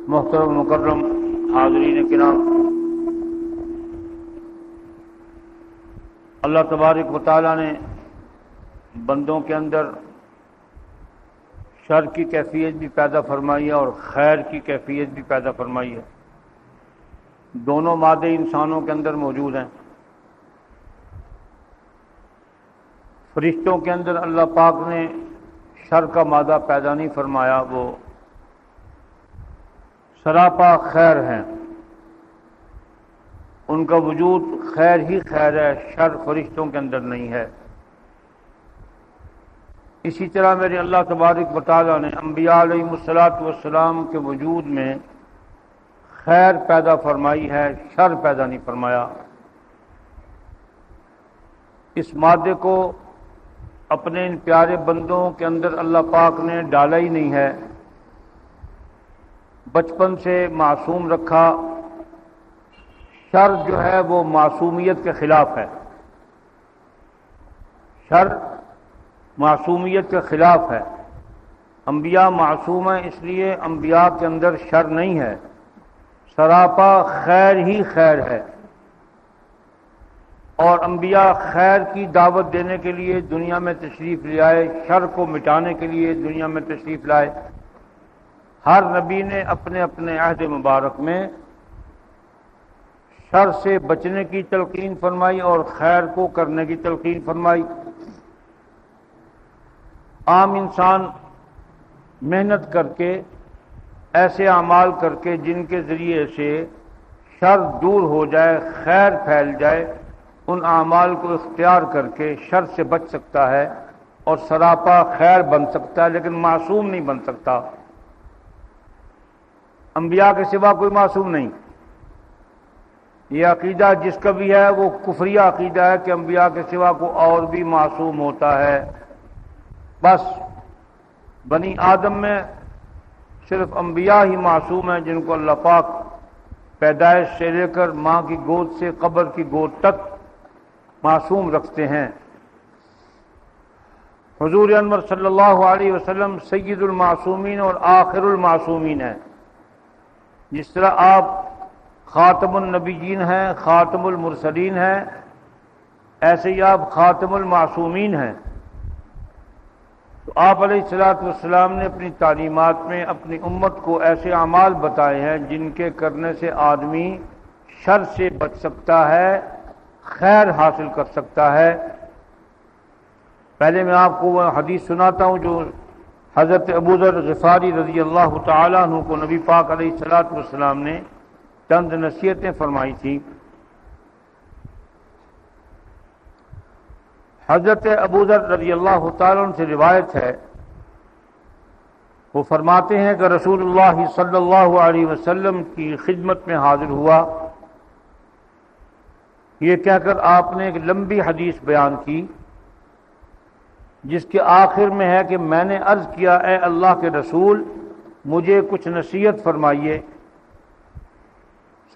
محترم مکرم حاضرین کرام، اللہ تبارک و تعالی نے بندوں کے اندر شر کی کیفیت بھی پیدا فرمائی ہے اور خیر کی کیفیت بھی پیدا فرمائی ہے۔ دونوں مادے انسانوں کے اندر موجود ہیں۔ فرشتوں کے اندر اللہ پاک نے شر کا مادہ پیدا نہیں فرمایا، وہ سراپا خیر ہیں، ان کا وجود خیر ہی خیر ہے، شر فرشتوں کے اندر نہیں ہے۔ اسی طرح میرے اللہ تبارک و تعالی نے انبیاء علیہ الصلوۃ والسلام کے وجود میں خیر پیدا فرمائی ہے، شر پیدا نہیں فرمایا۔ اس مادے کو اپنے ان پیارے بندوں کے اندر اللہ پاک نے ڈالا ہی نہیں ہے، بچپن سے معصوم رکھا۔ شر جو ہے وہ معصومیت کے خلاف ہے، شر معصومیت کے خلاف ہے۔ انبیاء معصوم ہیں، اس لیے انبیاء کے اندر شر نہیں ہے، سراپا خیر ہی خیر ہے۔ اور انبیاء خیر کی دعوت دینے کے لیے دنیا میں تشریف لے آئے، شر کو مٹانے کے لیے دنیا میں تشریف لائے۔ ہر نبی نے اپنے اپنے عہد مبارک میں شر سے بچنے کی تلقین فرمائی اور خیر کو کرنے کی تلقین فرمائی۔ عام انسان محنت کر کے، ایسے اعمال کر کے جن کے ذریعے سے شر دور ہو جائے، خیر پھیل جائے، ان اعمال کو اختیار کر کے شر سے بچ سکتا ہے اور سراپا خیر بن سکتا ہے، لیکن معصوم نہیں بن سکتا۔ انبیاء کے سوا کوئی معصوم نہیں۔ یہ عقیدہ جس کا بھی ہے وہ کفریہ عقیدہ ہے کہ انبیاء کے سوا کوئی اور بھی معصوم ہوتا ہے۔ بس بنی آدم میں صرف انبیاء ہی معصوم ہیں جن کو اللہ پاک پیدائش سے لے کر ماں کی گود سے قبر کی گود تک معصوم رکھتے ہیں۔ حضور انور صلی اللہ علیہ وسلم سید المعصومین اور آخر المعصومین ہیں۔ جس طرح آپ خاتم النبیین ہیں، خاتم المرسلین ہیں، ایسے ہی آپ خاتم المعصومین ہیں۔ تو آپ علیہ الصلوۃ والسلام نے اپنی تعلیمات میں اپنی امت کو ایسے اعمال بتائے ہیں جن کے کرنے سے آدمی شر سے بچ سکتا ہے، خیر حاصل کر سکتا ہے۔ پہلے میں آپ کو وہ حدیث سناتا ہوں جو حضرت ابو ذر غفاری رضی اللہ تعالیٰ عنہ کو نبی پاک علیہ الصلوۃ والسلام نے چند نصیحتیں فرمائی تھیں۔ حضرت ابو ذر رضی اللہ تعالیٰ عنہ سے روایت ہے، وہ فرماتے ہیں کہ رسول اللہ صلی اللہ علیہ وسلم کی خدمت میں حاضر ہوا، یہ کہہ کر آپ نے ایک لمبی حدیث بیان کی جس کے آخر میں ہے کہ میں نے عرض کیا، اے اللہ کے رسول مجھے کچھ نصیحت فرمائیے۔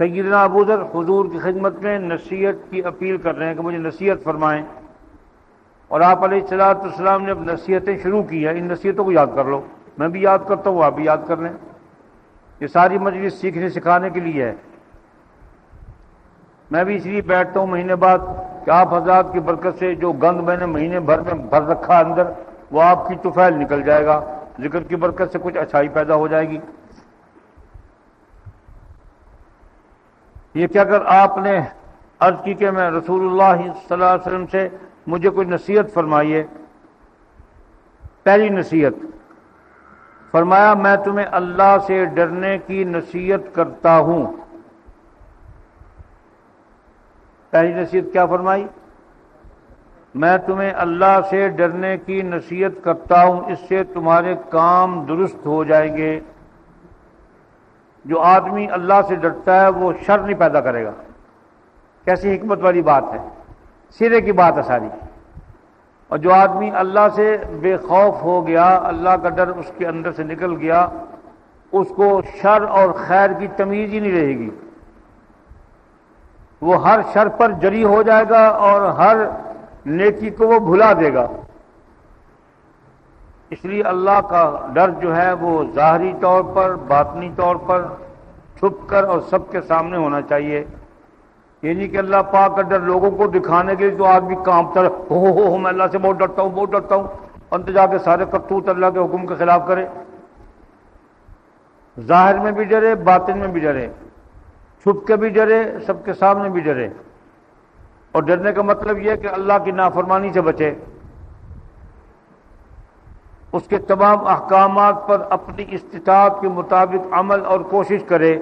سیدنا ابو ذر حضور کی خدمت میں نصیحت کی اپیل کر رہے ہیں کہ مجھے نصیحت فرمائیں، اور آپ علیہ الصلوۃ والسلام نے اب نصیحتیں شروع کی ہیں۔ ان نصیحتوں کو یاد کر لو، میں بھی یاد کرتا ہوں، آپ بھی یاد کر لیں۔ یہ ساری مجلس سیکھنے سکھانے کے لیے ہے۔ میں بھی اس لیے بیٹھتا ہوں مہینے بعد کہ آپ حضرات کی برکت سے جو گند میں نے مہینے بھر میں بھر رکھا اندر، وہ آپ کی طفیل نکل جائے گا، ذکر کی برکت سے کچھ اچھائی پیدا ہو جائے گی۔ یہ کیا کر آپ نے عرض کی کہ میں رسول اللہ صلی اللہ علیہ وسلم سے مجھے کوئی نصیحت فرمائیے۔ پہلی نصیحت فرمایا، میں تمہیں اللہ سے ڈرنے کی نصیحت کرتا ہوں۔ پہلی نصیحت کیا فرمائی؟ میں تمہیں اللہ سے ڈرنے کی نصیحت کرتا ہوں، اس سے تمہارے کام درست ہو جائیں گے۔ جو آدمی اللہ سے ڈرتا ہے وہ شر نہیں پیدا کرے گا۔ کیسی حکمت والی بات ہے، سرے کی بات ہے ساری۔ اور جو آدمی اللہ سے بے خوف ہو گیا، اللہ کا ڈر اس کے اندر سے نکل گیا، اس کو شر اور خیر کی تمیز ہی نہیں رہے گی۔ وہ ہر شر پر جری ہو جائے گا اور ہر نیکی کو وہ بھلا دے گا۔ اس لیے اللہ کا ڈر جو ہے وہ ظاہری طور پر، باطنی طور پر، چھپ کر اور سب کے سامنے ہونا چاہیے۔ یہ نہیں کہ اللہ پاک کا ڈر لوگوں کو دکھانے کے لیے تو آدمی کانپتا ہے، ہو میں اللہ سے بہت ڈرتا ہوں بہت ڈرتا ہوں، انت جا کے سارے کرتوت اللہ کے حکم کے خلاف کرے۔ ظاہر میں بھی ڈرے، باطن میں بھی ڈرے، چھپ کے بھی ڈرے، سب کے سامنے بھی ڈرے۔ اور ڈرنے کا مطلب یہ ہے کہ اللہ کی نافرمانی سے بچے، اس کے تمام احکامات پر اپنی استطاعت کے مطابق عمل اور کوشش کرے،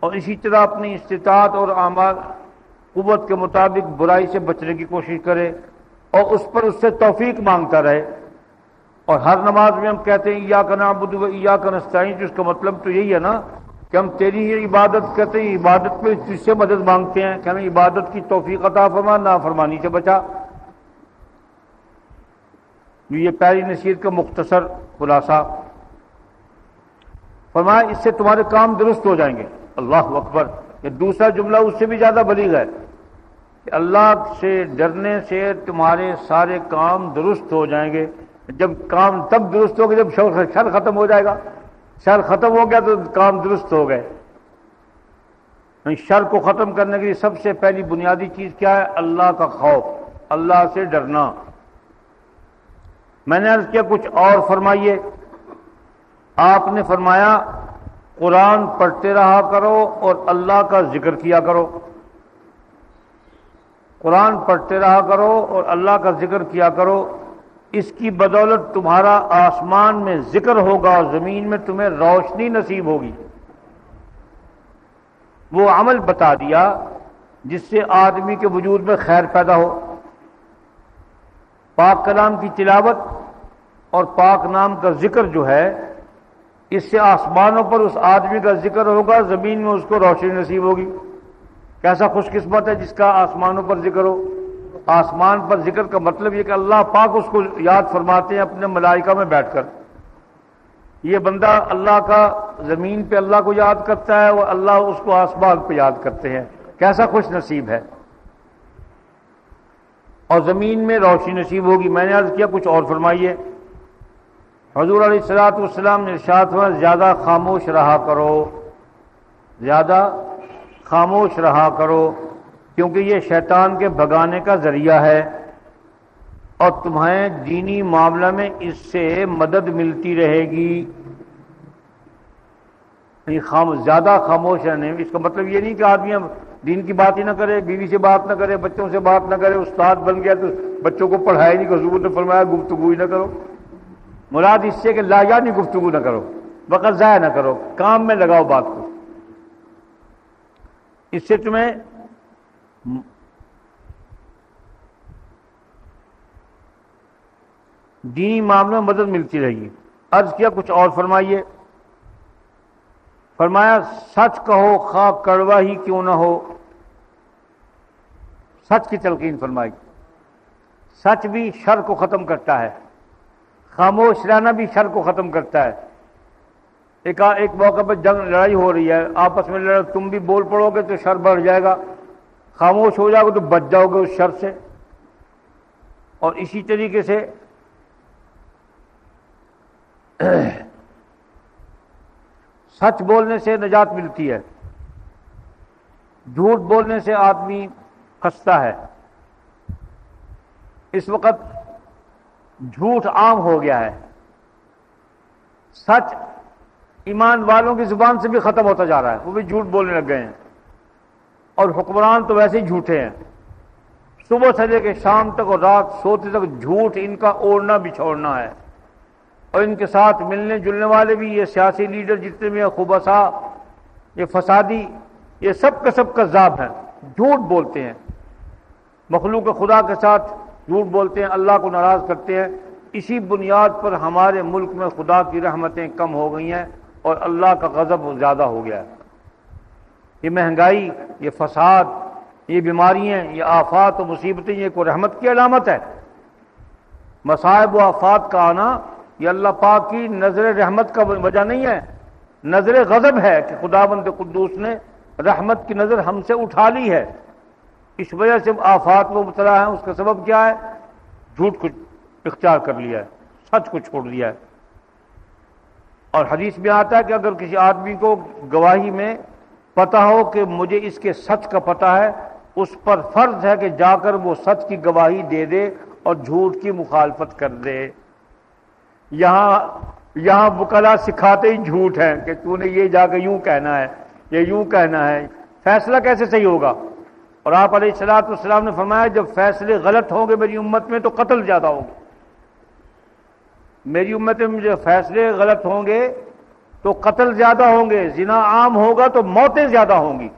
اور اسی طرح اپنی استطاعت اور اعمال قوت کے مطابق برائی سے بچنے کی کوشش کرے، اور اس پر اس سے توفیق مانگتا رہے۔ اور ہر نماز میں ہم کہتے ہیں ایاک نعبد و ایاک نستعین، جس کا مطلب تو یہی ہے نا کہ ہم تیری ہی عبادت کرتے ہیں، عبادت میں تجھ سے مدد مانگتے ہیں کہ ہمیں عبادت کی توفیق عطا فرما، نافرمانی سے بچا۔ یہ پہلی نصیحت کا مختصر خلاصہ۔ فرمایا اس سے تمہارے کام درست ہو جائیں گے۔ اللہ اکبر! یہ دوسرا جملہ اس سے بھی زیادہ بلیغ ہے کہ اللہ سے ڈرنے سے تمہارے سارے کام درست ہو جائیں گے۔ جب کام تب درست ہوگا جب شر ختم ہو جائے گا، شر ختم ہو گیا تو کام درست ہو گئے۔ شر کو ختم کرنے کے لیے سب سے پہلی بنیادی چیز کیا ہے؟ اللہ کا خوف، اللہ سے ڈرنا۔ میں نے عرض کیا کچھ اور فرمائیے۔ آپ نے فرمایا قرآن پڑھتے رہا کرو اور اللہ کا ذکر کیا کرو۔ قرآن پڑھتے رہا کرو اور اللہ کا ذکر کیا کرو، اس کی بدولت تمہارا آسمان میں ذکر ہوگا اور زمین میں تمہیں روشنی نصیب ہوگی۔ وہ عمل بتا دیا جس سے آدمی کے وجود میں خیر پیدا ہو۔ پاک کلام کی تلاوت اور پاک نام کا ذکر جو ہے، اس سے آسمانوں پر اس آدمی کا ذکر ہوگا، زمین میں اس کو روشنی نصیب ہوگی۔ کیسا خوش قسمت ہے جس کا آسمانوں پر ذکر ہو۔ آسمان پر ذکر کا مطلب یہ کہ اللہ پاک اس کو یاد فرماتے ہیں اپنے ملائکہ میں بیٹھ کر۔ یہ بندہ اللہ کا زمین پہ اللہ کو یاد کرتا ہے اور اللہ اس کو آسمان پہ یاد کرتے ہیں، کیسا خوش نصیب ہے۔ اور زمین میں روشنی نصیب ہوگی۔ میں نے عرض کیا کچھ اور فرمائیے۔ حضور علیہ الصلوۃ والسلام نے ارشاد فرمایا زیادہ خاموش رہا کرو، زیادہ خاموش رہا کرو، کیونکہ یہ شیطان کے بھگانے کا ذریعہ ہے اور تمہیں دینی معاملہ میں اس سے مدد ملتی رہے گی۔ زیادہ خاموش رہنے، اس کا مطلب یہ نہیں کہ آدمی دین کی بات ہی نہ کرے، بیوی سے بات نہ کرے، بچوں سے بات نہ کرے، استاد بن گیا تو بچوں کو پڑھائے نہیں، کہ حضور نے فرمایا گفتگو ہی نہ کرو۔ مراد اس سے کہ لا یعنی گفتگو نہ کرو، وقت ضائع نہ کرو، کام میں لگاؤ بات کو۔ اس سے تمہیں دینی معاملے میں مدد ملتی رہے گی۔ عرض کیا کچھ اور فرمائیے۔ فرمایا سچ کہو خواہ کڑوا ہی کیوں نہ ہو۔ سچ کی تلقین فرمائی۔ سچ بھی شر کو ختم کرتا ہے، خاموش رہنا بھی شر کو ختم کرتا ہے۔ ایک موقع پہ جنگ لڑائی ہو رہی ہے، آپس میں لڑائی، تم بھی بول پڑو گے تو شر بڑھ جائے گا، خاموش ہو جاؤ گے تو بچ جاؤ گے اس شر سے۔ اور اسی طریقے سے سچ بولنے سے نجات ملتی ہے، جھوٹ بولنے سے آدمی پھنستا ہے۔ اس وقت جھوٹ عام ہو گیا ہے، سچ ایمان والوں کی زبان سے بھی ختم ہوتا جا رہا ہے، وہ بھی جھوٹ بولنے لگ گئے ہیں۔ اور حکمران تو ویسے ہی جھوٹے ہیں، صبح سے لے کے شام تک اور رات سوتے تک جھوٹ ان کا اوڑھنا بچھوڑنا ہے۔ اور ان کے ساتھ ملنے جلنے والے بھی، یہ سیاسی لیڈر جتنے بھی ہیں، خبثاء، یہ فسادی، یہ سب کا سب کذاب ہیں، جھوٹ بولتے ہیں، مخلوق خدا کے ساتھ جھوٹ بولتے ہیں، اللہ کو ناراض کرتے ہیں۔ اسی بنیاد پر ہمارے ملک میں خدا کی رحمتیں کم ہو گئی ہیں اور اللہ کا غضب زیادہ ہو گیا ہے۔ یہ مہنگائی، یہ فساد، یہ بیماریاں، یہ آفات و مصیبتیں، یہ کوئی رحمت کی علامت ہے؟ مصائب و آفات کا آنا یہ اللہ پاک کی نظر رحمت کا وجہ نہیں ہے، نظر غضب ہے کہ خداوند قدوس نے رحمت کی نظر ہم سے اٹھا لی ہے۔ اس وجہ سے آفات میں مبتلا ہیں۔ اس کا سبب کیا ہے؟ جھوٹ کو اختیار کر لیا ہے، سچ کو چھوڑ دیا ہے۔ اور حدیث میں آتا ہے کہ اگر کسی آدمی کو گواہی میں پتہ ہو کہ مجھے اس کے سچ کا پتہ ہے، اس پر فرض ہے کہ جا کر وہ سچ کی گواہی دے دے اور جھوٹ کی مخالفت کر دے۔ یہاں وکلا سکھاتے ہی جھوٹ ہے کہ تو نے یہ جا کے یوں کہنا ہے، یہ یوں کہنا ہے، فیصلہ کیسے صحیح ہوگا؟ اور آپ علیہ الصلوۃ والسلام نے فرمایا جب فیصلے غلط ہوں گے میری امت میں تو قتل زیادہ ہوگا۔ میری امت میں جو فیصلے غلط ہوں گے تو قتل زیادہ ہوں گے، زنا عام ہوگا تو موتیں زیادہ ہوں گی،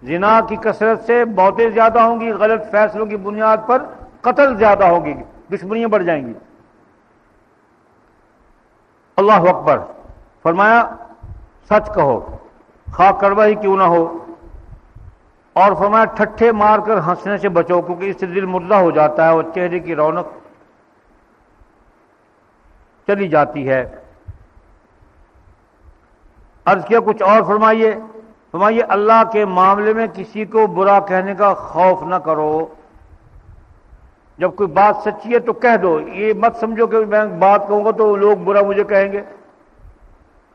زنا کی کثرت سے موتیں زیادہ ہوں گی، غلط فیصلوں کی بنیاد پر قتل زیادہ ہوگی، دشمنیاں بڑھ جائیں گی۔ اللہ اکبر، فرمایا سچ کہو خواہ کڑوا ہی کیوں نہ ہو، اور فرمایا ٹھٹھے مار کر ہنسنے سے بچو کیونکہ اس سے دل مردہ ہو جاتا ہے اور چہرے کی رونق چلی جاتی ہے۔ عرض کیا کچھ اور فرمائیے اللہ کے معاملے میں کسی کو برا کہنے کا خوف نہ کرو، جب کوئی بات سچی ہے تو کہہ دو، یہ مت سمجھو کہ میں بات کہوں گا تو لوگ برا مجھے کہیں گے،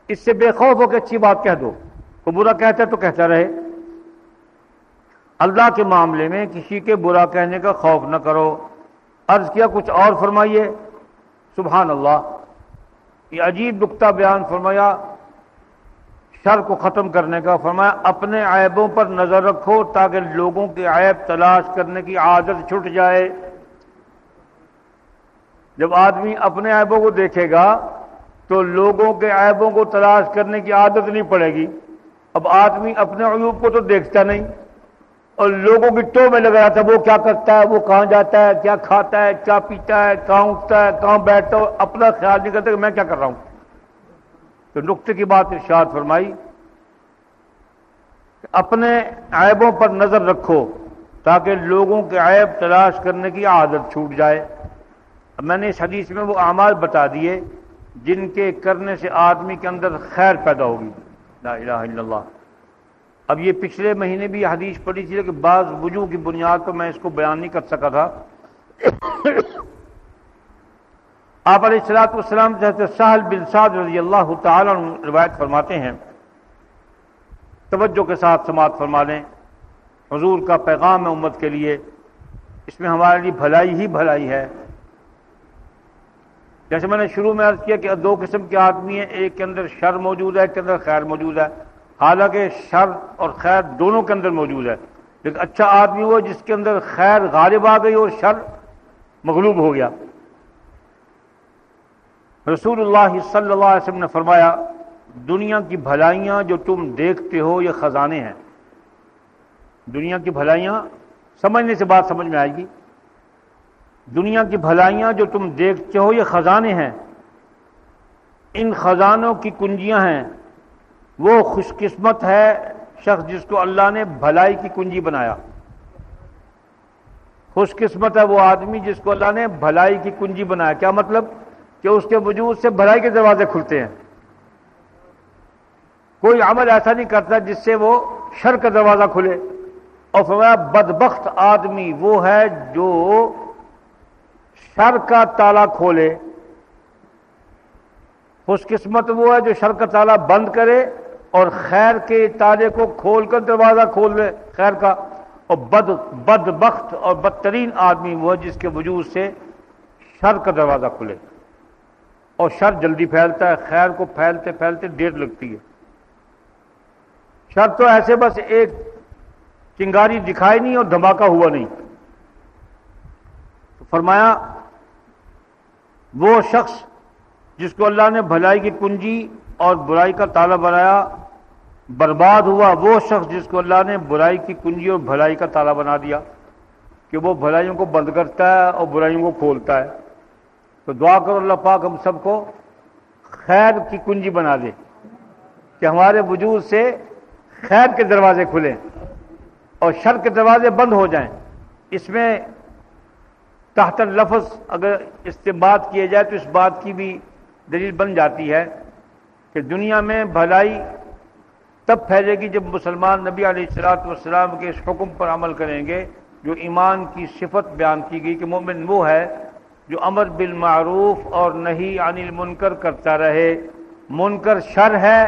اس سے بے خوف ہو کہ اچھی بات کہہ دو، کوئی برا کہتا ہے تو کہتا رہے۔ اللہ کے معاملے میں کسی کے برا کہنے کا خوف نہ کرو۔ عرض کیا کچھ اور فرمائیے۔ سبحان اللہ، یہ عجیب نکتہ بیان فرمایا شر کو ختم کرنے کا۔ فرمایا اپنے عیبوں پر نظر رکھو تاکہ لوگوں کے عیب تلاش کرنے کی عادت چھٹ جائے۔ جب آدمی اپنے عیبوں کو دیکھے گا تو لوگوں کے عیبوں کو تلاش کرنے کی عادت نہیں پڑے گی۔ اب آدمی اپنے عیوب کو تو دیکھتا نہیں اور لوگوں کی ٹو میں لگا رہتا ہے، وہ کیا کرتا ہے، وہ کہاں جاتا ہے، کیا کھاتا ہے، کیا پیتا ہے، کہاں اٹھتا ہے، کہاں بیٹھتا ہے، اپنا خیال نہیں کرتا کہ میں کیا کر رہا ہوں۔ تو نقطے کی بات ارشاد فرمائی کہ اپنے عیبوں پر نظر رکھو تاکہ لوگوں کے عیب تلاش کرنے کی عادت چھوٹ جائے۔ اب میں نے اس حدیث میں وہ اعمال بتا دیے جن کے کرنے سے آدمی کے اندر خیر پیدا ہوگی۔ لا الہ الا اللہ۔ اب یہ پچھلے مہینے بھی حدیث پڑھی تھی کہ بعض وجوہ کی بنیاد پر میں اس کو بیان نہیں کر سکا تھا۔ آپ علیہ الصلوۃ والسلام حضرت سہل بن سعد رضی اللہ تعالی عنہ روایت فرماتے ہیں، توجہ کے ساتھ سماعت فرما لیں، حضور کا پیغام ہے امت کے لیے، اس میں ہمارے لیے بھلائی ہی بھلائی ہے۔ جیسے میں نے شروع میں عرض کیا کہ دو قسم کے آدمی ہیں، ایک کے اندر شر موجود ہے، ایک کے اندر خیر موجود ہے، حالانکہ شر اور خیر دونوں کے اندر موجود ہے، لیکن اچھا آدمی وہ جس کے اندر خیر غالب آ گئی اور شر مغلوب ہو گیا۔ رسول اللہ صلی اللہ علیہ وسلم نے فرمایا دنیا کی بھلائیاں جو تم دیکھتے ہو یہ خزانے ہیں۔ دنیا کی بھلائیاں سمجھنے سے بات سمجھ میں آئے گی۔ دنیا کی بھلائیاں جو تم دیکھتے ہو یہ خزانے ہیں، ان خزانوں کی کنجیاں ہیں۔ وہ خوش قسمت ہے شخص جس کو اللہ نے بھلائی کی کنجی بنایا۔ خوش قسمت ہے وہ آدمی جس کو اللہ نے بھلائی کی کنجی بنایا۔ کیا مطلب؟ کہ اس کے وجود سے بھلائی کے دروازے کھلتے ہیں۔ کوئی عمل ایسا نہیں کرتا جس سے وہ شر کا دروازہ کھلے۔ اور فرمایا بدبخت آدمی وہ ہے جو شر کا تالا کھولے، خوش قسمت وہ ہے جو شر کا تالا بند کرے اور خیر کے تالے کو کھول کر دروازہ کھول لے خیر کا۔ اور بدبخت اور بدترین آدمی وہ ہے جس کے وجود سے شر کا دروازہ کھلے، اور شر جلدی پھیلتا ہے، خیر کو پھیلتے پھیلتے دیر لگتی ہے۔ شر تو ایسے بس ایک چنگاری دکھائی نہیں اور دھماکہ ہوا نہیں۔ فرمایا وہ شخص جس کو اللہ نے بھلائی کی کنجی اور برائی کا تالا بنایا برباد ہوا، وہ شخص جس کو اللہ نے برائی کی کنجی اور بھلائی کا تالا بنا دیا کہ وہ بھلائیوں کو بند کرتا ہے اور برائیوں کو کھولتا ہے۔ تو دعا کرو اللہ پاک ہم سب کو خیر کی کنجی بنا دے کہ ہمارے وجود سے خیر کے دروازے کھلیں اور شر کے دروازے بند ہو جائیں۔ اس میں تحت لفظ اگر استنباط کیے جائے تو اس بات کی بھی دلیل بن جاتی ہے کہ دنیا میں بھلائی تب پھیلے گی جب مسلمان نبی علیہ الصلوۃ والسلام کے اس حکم پر عمل کریں گے جو ایمان کی صفت بیان کی گئی کہ مومن وہ ہے جو امر بالمعروف اور نہی عن المنکر کرتا رہے۔ منکر شر ہے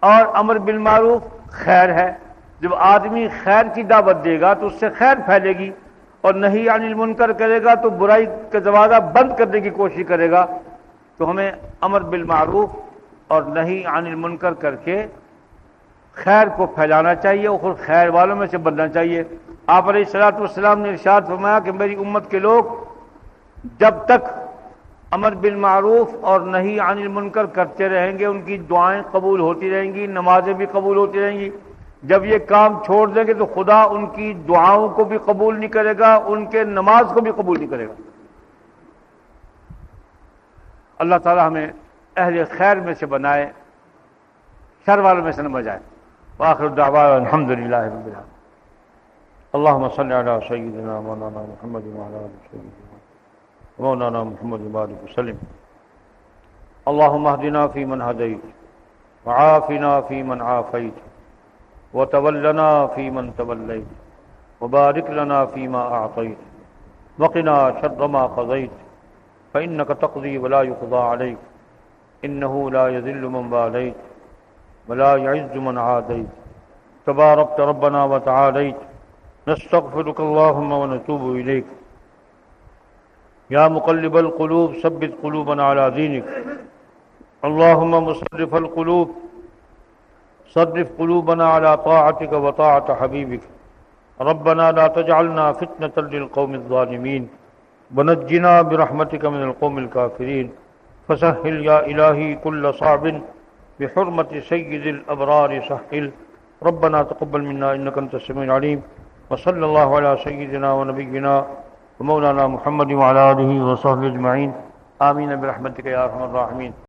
اور امر بالمعروف خیر ہے۔ جب آدمی خیر کی دعوت دے گا تو اس سے خیر پھیلے گی، اور نہی عن المنکر کرے گا تو برائی کا دروازہ بند کرنے کی کوشش کرے گا۔ تو ہمیں امر بالمعروف اور نہی عن المنکر کر کے خیر کو پھیلانا چاہیے اور خود خیر والوں میں سے بننا چاہیے۔ آپ علیہ الصلوۃ والسلام نے ارشاد فرمایا کہ میری امت کے لوگ جب تک امر بالمعروف اور نہی عن المنکر کرتے رہیں گے ان کی دعائیں قبول ہوتی رہیں گی، نمازیں بھی قبول ہوتی رہیں گی۔ جب یہ کام چھوڑ دیں گے تو خدا ان کی دعاؤں کو بھی قبول نہیں کرے گا، ان کے نماز کو بھی قبول نہیں کرے گا۔ اللہ تعالی ہمیں اہل خیر میں سے بنائے، شر والوں میں سے نہ بجائے۔ وآخر دعوانا الحمد للہ رب العالمین۔ اللهم صل على سيدنا مولانا محمد وعلى آل سيدنا مولانا محمد وبارك وسلم۔ اللهم اهدنا فيمن هديت وعافنا فيمن عافيت وتولنا فيمن توليت وبارك لنا فيما أعطيت وقنا شر ما قضيت فإنك تقضي ولا يقضى عليك إنه لا يذل من واليت ولا يعز من عاديت تباركت ربنا وتعاليت نستغفرك اللهم ونتوب إليك يا مقلب القلوب ثبت قلوبنا على دينك اللهم مصرف القلوب صرف قلوبنا على طاعتك وطاعة حبيبك ربنا لا تجعلنا فتنة للقوم الظالمين ونجنا برحمتك من القوم الكافرين فسهل يا إلهي كل صعب بحرمة سيد الأبرار سهل ربنا تقبل منا إنك أنت السميع العليم وصلى الله على سيدنا ونبينا ومولانا محمد وعلى آله وصحبه أجمعين آمين برحمتك يا أرحم الراحمين۔